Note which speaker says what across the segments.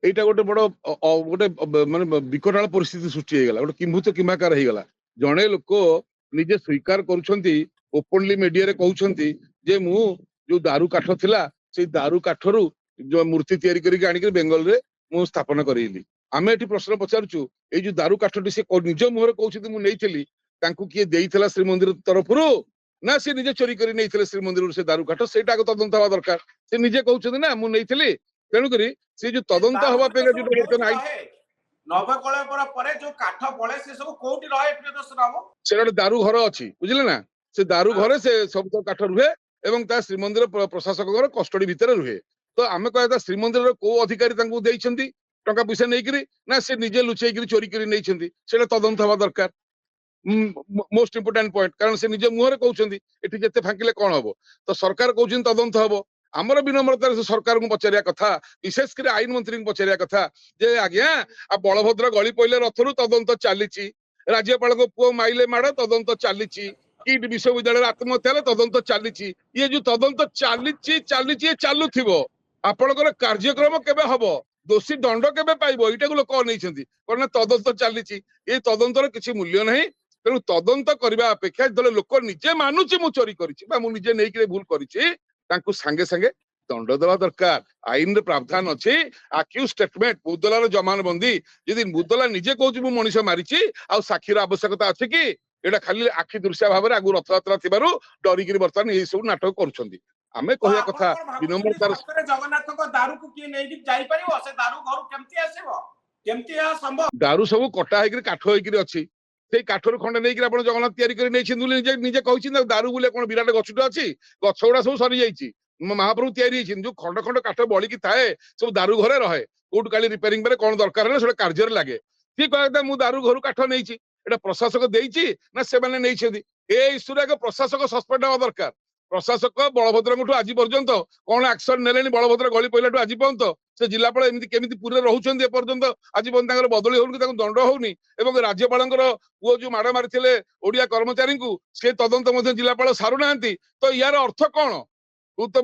Speaker 1: এইটা ଗୋଟେ ବଡ ଗୋଟେ ମାନେ ବିକଟାଳ ପରିସ୍ଥିତି ସୃଷ୍ଟି ହେଇଗଲା, ଗୋଟେ କିମ୍ଭୂତ କିମ୍ଭାକାର ହେଇଗଲା। ଜଣେ ଲୋକ ନିଜେ ସ୍ୱୀକାର କରୁଛନ୍ତି, ଓପନଲି ମିଡିଆରେ କହୁଛନ୍ତି ଯେ ମୁଁ ଯୋଉ ଦାରୁ କାଠ ଥିଲା ସେଇ ଦାରୁ କାଠରୁ ଯୋଉ ମୂର୍ତ୍ତି ତିଆରି କରିକି ଆଣିକି ବେଙ୍ଗଲରେ ମୁଁ ସ୍ଥାପନ କରେଇଲି। ଆମେ ଏଠି ପ୍ରଶ୍ନ ପଚାରୁଛୁ, ଏଇ ଯୋଉ ଦାରୁ କାଠଟି ସେ ନିଜ ମୁହଁରେ କହୁଛନ୍ତି ମୁଁ ନେଇଥିଲି, ତାଙ୍କୁ କିଏ ଦେଇଥିଲା ଶ୍ରୀମନ୍ଦିର ତରଫରୁ ନା ସେ ନିଜେ ଚୋରି କରି ନେଇଥିଲେ ଶ୍ରୀମନ୍ଦିରରୁ ସେ ଦାରୁ କାଠ? ସେଇଟା ଆଗ ତଦନ୍ତ ହବା ଦରକାର। ସେ ନିଜେ କହୁଛନ୍ତି ନା ମୁଁ ନେଇଥିଲି, ତେଣୁକରି ସେ ଯୋଉ ତଦନ୍ତ ହବା ପାଇଁ ଯୋଉଟା ବର୍ତ୍ତମାନ ଆଇନ
Speaker 2: ନବକଳେବର ପରେ ଯୋଉ କାଠ ବଳେ ସେ ସବୁ କୋଉଠି ରହେ ପ୍ରିୟଦର୍ଶନ ବାବୁ?
Speaker 1: ସେଟା ଗୋଟେ ଦାରୁ ଘର ଅଛି, ବୁଝିଲେ ନା? ସେ ଦାରୁ ଘରେ ସେ ସବୁ କାଠ ରୁହେ ଏବଂ ତା ଶ୍ରୀମନ୍ଦିର ପ୍ରଶାସକଙ୍କର କଷ୍ଟଡି ଭିତରେ ରୁହେ। ତ ଆମେ କହିବା କଥା ଶ୍ରୀମନ୍ଦିରର କୋଉ ଅଧିକାରୀ ତାଙ୍କୁ ଦେଇଛନ୍ତି ଟଙ୍କା ପଇସା ନେଇକିରି, ନା ସେ ନିଜେ ଲୁଚେଇକିରି ଚୋରି କରି ନେଇଛନ୍ତି? ସେଇଟା ତଦନ୍ତ ହବା ଦରକାର। ମୋଷ୍ଟ ଇମ୍ପୋର୍ଟାଣ୍ଟ ପଏଣ୍ଟ, କାରଣ ସେ ନିଜ ମୁହଁରେ କହୁଛନ୍ତି, ଏଠି ଯେତେ ଫାଙ୍କିଲେ କଣ ହବ? ତ ସରକାର କହୁଛନ୍ତି ତଦନ୍ତ ହବ। ଆମର ବିନମ୍ରତାରେ ସରକାରଙ୍କୁ ପଚାରିବା କଥା, ବିଶେଷ କରି ଆଇନ ମନ୍ତ୍ରୀଙ୍କୁ ପଚାରିବା କଥା ଯେ ଆଜ୍ଞା ବଳଭଦ୍ର ଗଳି ପଇଲେ ରଥରୁ ତଦନ୍ତ ଚାଲିଛି, ରାଜ୍ୟପାଳଙ୍କ ପୁଅ ମାଇଲେ ମାଡ ତଦନ୍ତ ଚାଲିଛି, କିଟ୍ ବିଶ୍ୱବିଦ୍ୟାଳୟରେ ଆତ୍ମହତ୍ୟା ହେଲେ ତଦନ୍ତ ଚାଲିଛି। ଇଏ ଯୋଉ ତଦନ୍ତ ଚାଲିଛି ଚାଲୁଥିବ, ଆପଣଙ୍କର କାର୍ଯ୍ୟକ୍ରମ କେବେ ହବ? ଦୋଷୀ ଦଣ୍ଡ କେବେ ପାଇବ? ଏଇଟାକୁ ଲୋକ ଅନେଇଛନ୍ତି, କଣ ନା ତଦନ୍ତ ଚାଲିଛି। ଏଇ ତଦନ୍ତର କିଛି ମୂଲ୍ୟ ନାହିଁ। ତେଣୁ ତଦନ୍ତ କରିବା ଅପେକ୍ଷା ଯେତେବେଳେ ଲୋକ ନିଜେ ମାନୁଛି ମୁଁ ଚୋରି କରିଛି ବା ମୁଁ ନିଜେ ନେଇକି ଭୁଲ କରିଛି, ତାଙ୍କୁ ସାଙ୍ଗେ ସାଙ୍ଗେ ଦଣ୍ଡ ଦେବା ଦରକାର। ଆଇନରେ ପ୍ରାବଧାନ ଅଛି ଆକ୍ୟୁଜ ଷ୍ଟେଟମେଣ୍ଟ, ମୁଦଲାର ଜମାନବନ୍ଦୀ। ଯଦି ମୁଦଲା ନିଜେ କହୁଛି ମୁଁ ମଣିଷ ମାରିଛି, ଆଉ ସାକ୍ଷୀର ଆବଶ୍ୟକତା ଅଛି କି? ଏଇଟା ଖାଲି ଆଖି ଦୃଶ୍ୟ ଭାବରେ ଆଗରୁ ରଥଯାତ୍ରା ଥିବାରୁ ଡରିକିରି ବର୍ତ୍ତମାନ ଏଇ ସବୁ ନାଟକ କରୁଛନ୍ତି। ଆମେ କହିବା କଥା ବିନମ୍ରତାର
Speaker 2: ଜଗନ୍ନାଥଙ୍କ ଦାରୁକୁ କିଏ ନେଇକି ଯାଇପାରିବ? ସେ ଦାରୁ ଘରୁ କେମିତି ଆସିବ? କେମିତି ଏହା ସମ୍ଭବ?
Speaker 1: ଦାରୁ ସବୁ କଟା ହେଇକିରି କାଠ ହେଇକିରି ଅଛି, ସେଇ କାଠରୁ ଖଣ୍ଡେ ନେଇକିରି ଆପଣ ଜଗନ୍ନାଥ ତିଆରି କରି ନେଇଛନ୍ତି ବୋଲି ନିଜେ ନିଜେ କହିଛନ୍ତି। ଦାରୁ ବୋଲି କଣ ବିରାଟ ଗଛଟେ ଅଛି? ଗଛ ଗୁଡା ସବୁ ସରିଯାଇଛି, ମହାପ୍ରଭୁ ତିଆରି ହେଇଛନ୍ତି। ଯୋଉ ଖଣ୍ଡ ଖଣ୍ଡ କାଠ ବଳିକି ଥାଏ ସବୁ ଦାରୁ ଘରେ ରହେ, କୋଉଠୁ କାଲି ରିପେୟାରିଂ ପରେ କଣ ଦରକାର ହେଲେ ସେଟା କାର୍ଯ୍ୟରେ ଲାଗେ। ଠିକ କହିବା କଥା, ମୁଁ ଦାରୁ ଘରୁ କାଠ ନେଇଛି, ଏଟା ପ୍ରଶାସକ ଦେଇଛି ନା ସେମାନେ ନେଇଛନ୍ତି? ଏ ଇସ୍ୟୁରେ ଆଗ ପ୍ରଶାସକ ସସ୍ପେଣ୍ଡ ହବା ଦରକାର। ପ୍ରଶାସକ ବଳଭଦ୍ରଙ୍କଠୁ ଆଜି ପର୍ଯ୍ୟନ୍ତ କଣ ଆକ୍ସନ ନେଲେଣି? ବଳଭଦ୍ର ଗଳି ପଇଲାଠୁ ଆଜି ପର୍ଯ୍ୟନ୍ତ ସେ ଜିଲ୍ଲାପାଳ ଏମିତି କେମିତି ପୁରୀରେ ରହୁଛନ୍ତି ଏପର୍ଯ୍ୟନ୍ତ ଆଜି ପର୍ଯ୍ୟନ୍ତ ତାଙ୍କର ବଦଳି ହଉନି, ତାଙ୍କୁ ଦଣ୍ଡ ହଉନି। ଏବଂ ରାଜ୍ୟପାଳଙ୍କର ପୁଅ ଯୋଉ ମାଡ ମାରିଥିଲେ ଓଡିଆ କର୍ମଚାରୀଙ୍କୁ, ସେ ତଦନ୍ତ ମଧ୍ୟ ଜିଲ୍ଲାପାଳ ସାରୁନାହାନ୍ତି। ତ ୟାର ଅର୍ଥ କଣ? ମୁତ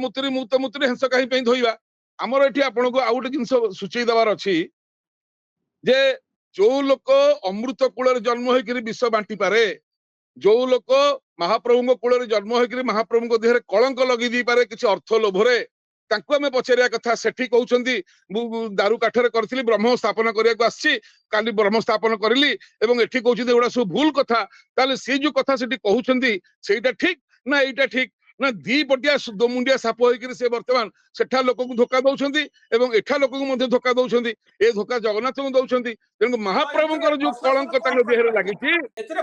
Speaker 1: ମୁତୁରି ହେଁସ କାହିଁ ପାଇଁ ଧୋଇବା? ଆମର ଏଠି ଆପଣଙ୍କୁ ଆଉ ଗୋଟେ ଜିନିଷ ସୂଚେଇ ଦେବାର ଅଛି ଯେ ଯୋଉ ଲୋକ ଅମୃତ କୂଳରେ ଜନ୍ମ ହେଇକିରି ବିଷ ବାଣ୍ଟି ପାରେ, ଯୋଉ ଲୋକ ମହାପ୍ରଭୁଙ୍କ କୂଳରେ ଜନ୍ମ ହେଇକିରି ମହାପ୍ରଭୁଙ୍କ ଦେହରେ କଳଙ୍କ ଲଗେଇ ଦେଇପାରେ କିଛି ଅର୍ଥ ଲୋଭରେ, ତାଙ୍କୁ ଆମେ ପଚାରିବା କଥା। ସେଠି କହୁଛନ୍ତି ମୁଁ ଦାରୁ କାଠରେ କରିଥିଲି, ବ୍ରହ୍ମ ସ୍ଥାପନ କରିବାକୁ ଆସିଛି, କାଲି ବ୍ରହ୍ମ ସ୍ଥାପନ କରିଲି, ଏବଂ ଏଠି କହୁଛନ୍ତି ଏଗୁଡା ସବୁ ଭୁଲ କଥା। ତାହେଲେ ସେ ଯୋଉ କଥା ସେଠି କହୁଛନ୍ତି ସେଇଟା ଠିକ ନା ଏଇଟା ଠିକ? ନା ଦି ପଟିଆ ଦୋମୁଣ୍ଡିଆ ସାପ ହେଇକିରି ସେ ବର୍ତ୍ତମାନ ସେଠା ଲୋକଙ୍କୁ ଧୋକା ଦଉଛନ୍ତି ଏବଂ ଏଠା ଲୋକଙ୍କୁ ମଧ୍ୟ ଧୋକା ଦଉଛନ୍ତି। ଏ ଧୋକା ଜଗନ୍ନାଥଙ୍କୁ ଦଉଛନ୍ତି। ତେଣୁ ମହାପ୍ରଭୁଙ୍କର ଯୋଉ କଳଙ୍କ ତାଙ୍କ ଦେହରେ ଲାଗିଛି,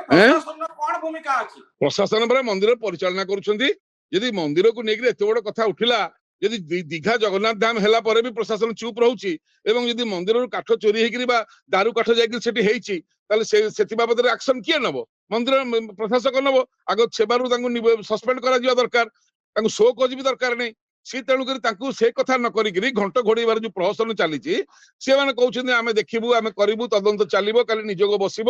Speaker 2: ପ୍ରଶାସନର କଣ ଭୂମିକା ଅଛି?
Speaker 1: ପ୍ରଶାସନ ପରା ମନ୍ଦିର ପରିଚାଳନା କରୁଛନ୍ତି। ଯଦି ମନ୍ଦିରକୁ ନେଇକିରି ଏତେ ବଡ କଥା ଉଠିଲା, ଯଦି ଦୀଘା ଜଗନ୍ନାଥ ଧାମ ହେଲା ପରେ ବି ପ୍ରଶାସନ ଚୁପ ରହୁଛି, ଏବଂ ଯଦି ମନ୍ଦିରରୁ କାଠ ଚୋରି ହେଇକିରି ବା ଦାରୁ କାଠ ଯାଇକିରି ସେଠି ହେଇଛି, ତାହେଲେ ସେଥି ବାବଦରେ ଆକ୍ସନ କିଏ ନବ? ମନ୍ଦିର ପ୍ରଶାସକ ନବ। ଆଗ ସେବାରୁ ତାଙ୍କୁ ସସ୍ପେଣ୍ଡ କରାଯିବା ଦରକାର, ତାଙ୍କୁ ଶୋ କଜ ବି ଦରକାର ନାହିଁ। ସେ ତେଣୁକରି ତାଙ୍କୁ ସେ କଥା ନ କରିକିରି ଘଣ୍ଟ ଘୋଡେଇବାର ଯୋଉ ପ୍ରହସନ ଚାଲିଛି, ସେମାନେ କହୁଛନ୍ତି ଆମେ ଦେଖିବୁ, ଆମେ କରିବୁ, ତଦନ୍ତ ଚାଲିବ, କାଲି ନିଯୋଗ ବସିବ।